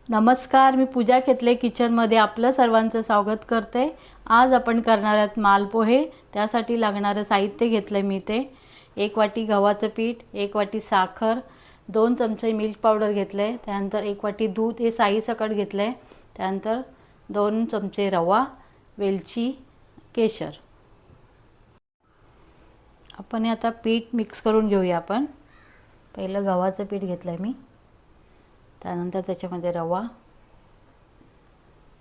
नमस्कार, मी पूजा खेतले किचनमध्ये आपलं सर्वांचं स्वागत करते। आज आपण करणार आहोत मालपोहे। त्यासाठी लागणारं साहित्य घेतलं मी ते 1 वाटी गव्हाचं पीठ, 1 वाटी साखर, 2 चमचे मिल्क पावडर घेतले, त्यानंतर 1 वाटी दूध हे साई सकट घेतले, त्यानंतर 2 चमचे रवा, वेलची, केशर। आपण आता पीठ मिक्स करून घेऊया। आपण पहिलं गव्हाचं पीठ घेतलंय मी, त्यानंतर त्याच्यामध्ये रवा,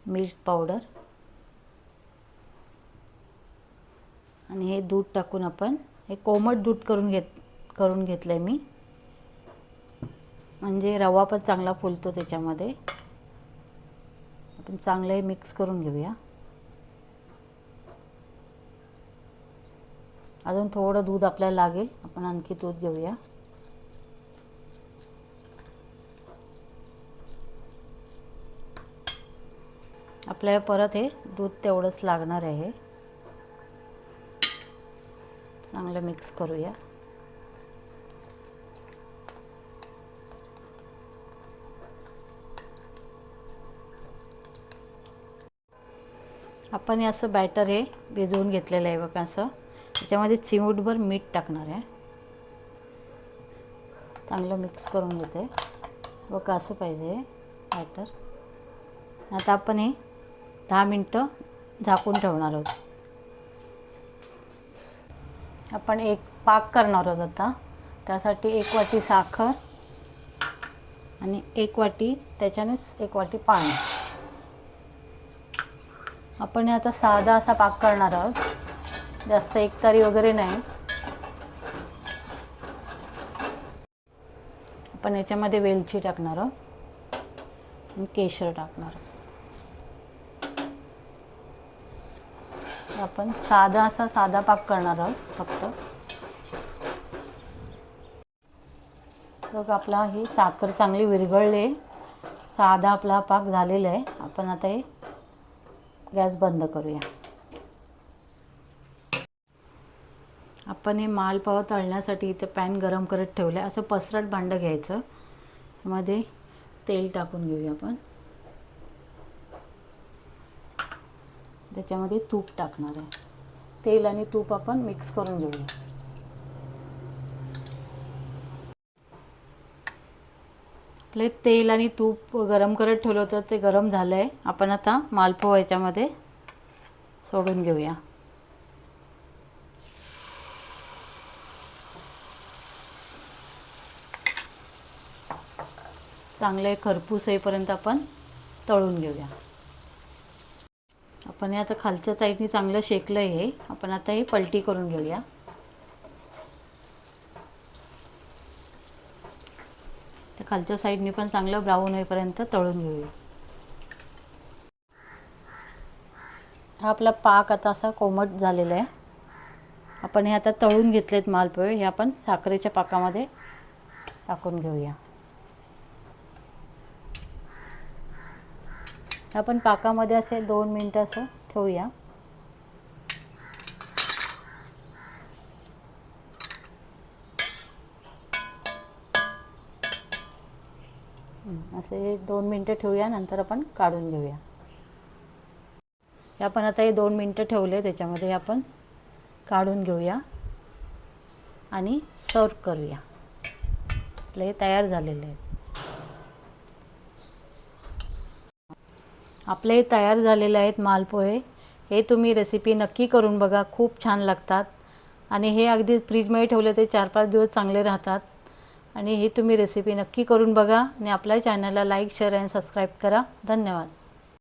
मिल्क पावडर आणि हे दूध टाकून आपण हे कोमट दूध करून घेतलंय मी, म्हणजे रवा पण चांगला फुलतो त्याच्यामध्ये। आपण चांगले मिक्स करून घेऊया। अजून थोडं दूध आपल्याला लागेल, आपण आणखी दूध घेऊया। आपल्याला परत हे दूध तेवढंच लागणार आहे। चांगलं मिक्स करूया। आपण असं बॅटर हे भिजवून घेतलेलं आहे बघा। असं त्याच्यामध्ये चिमूटभर मीठ टाकणार आहे। चांगलं मिक्स करून घेते बघा, असं पाहिजे बॅटर। आता आपण हे 10 मिनिटं झाकून ठेवणार आहोत। आपण एक पाक करणार आहोत आता। त्यासाठी 1 वाटी साखर आणि 1 वाटी त्याच्यानेच 1 वाटी पाणी। आपण आता साधा असा पाक करणार आहोत, जास्त एकतारी वगैरे नाही। आपण याच्यामध्ये वेलची टाकणार आहोत आणि केशर टाकणार आहोत। आपण साधा पाक करणार आहोत फक्त। बघ, आपला ही साखर चांगली विरघळली, साधा आपला पाक झालेला आहे। आपण आता हे गॅस बंद करूया। आपण हे मालपाव तळण्यासाठी इथे पॅन गरम करत ठेवलं आहे। असं पसरट भांडं घ्यायचं, त्यामध्ये तेल टाकून घेऊया आपण। त्याच्यामध्ये तूप टाकणार आहे। तेल आणि तूप आपण मिक्स करून घेऊया। आपले तेल आणि तूप गरम करत ठेवलं होतं, ते गरम झालं आहे। आपण आता मालपोहा याच्यामध्ये सोडून घेऊया। चांगले खरपूस येईपर्यंत आपण तळून घेऊया। आपण हे आता खालच्या साईडने चांगलं शेकलं आहे। आपण आता हे पलटी करून घेऊया। तर खालच्या साईडने पण चांगलं ब्राऊन होईपर्यंत तळून घेऊया। हा आपला पाक आता असा कोमट झालेला आहे। आपण हे आता तळून घेतलेत मालपोहे, हे आपण साखरेच्या पाकामध्ये टाकून घेऊया। आपण पाकामध्ये असे 2 मिनिटं असं ठेवूया। असे 2 मिनिटं ठेवूया, नंतर आपण काढून घेऊया। हे आपण आता हे 2 मिनिटं ठेवले, त्याच्यामध्ये आपण काढून घेऊया आणि सर्व करूया। आपले तयार झालेले आहेत। आपले तयार झालेले आहेत मालपोहे। हे तुम्ही रेसिपी नक्की करून बघा, खूप छान लागतात आणि हे अगदी फ्रीजमध्ये ठेवले ते 4-5 दिवस चांगले राहतात। आणि ही तुम्ही रेसिपी नक्की करून बघा आणि आपल्या चॅनलला लाईक, शेअर आणि सबस्क्राईब करा। धन्यवाद।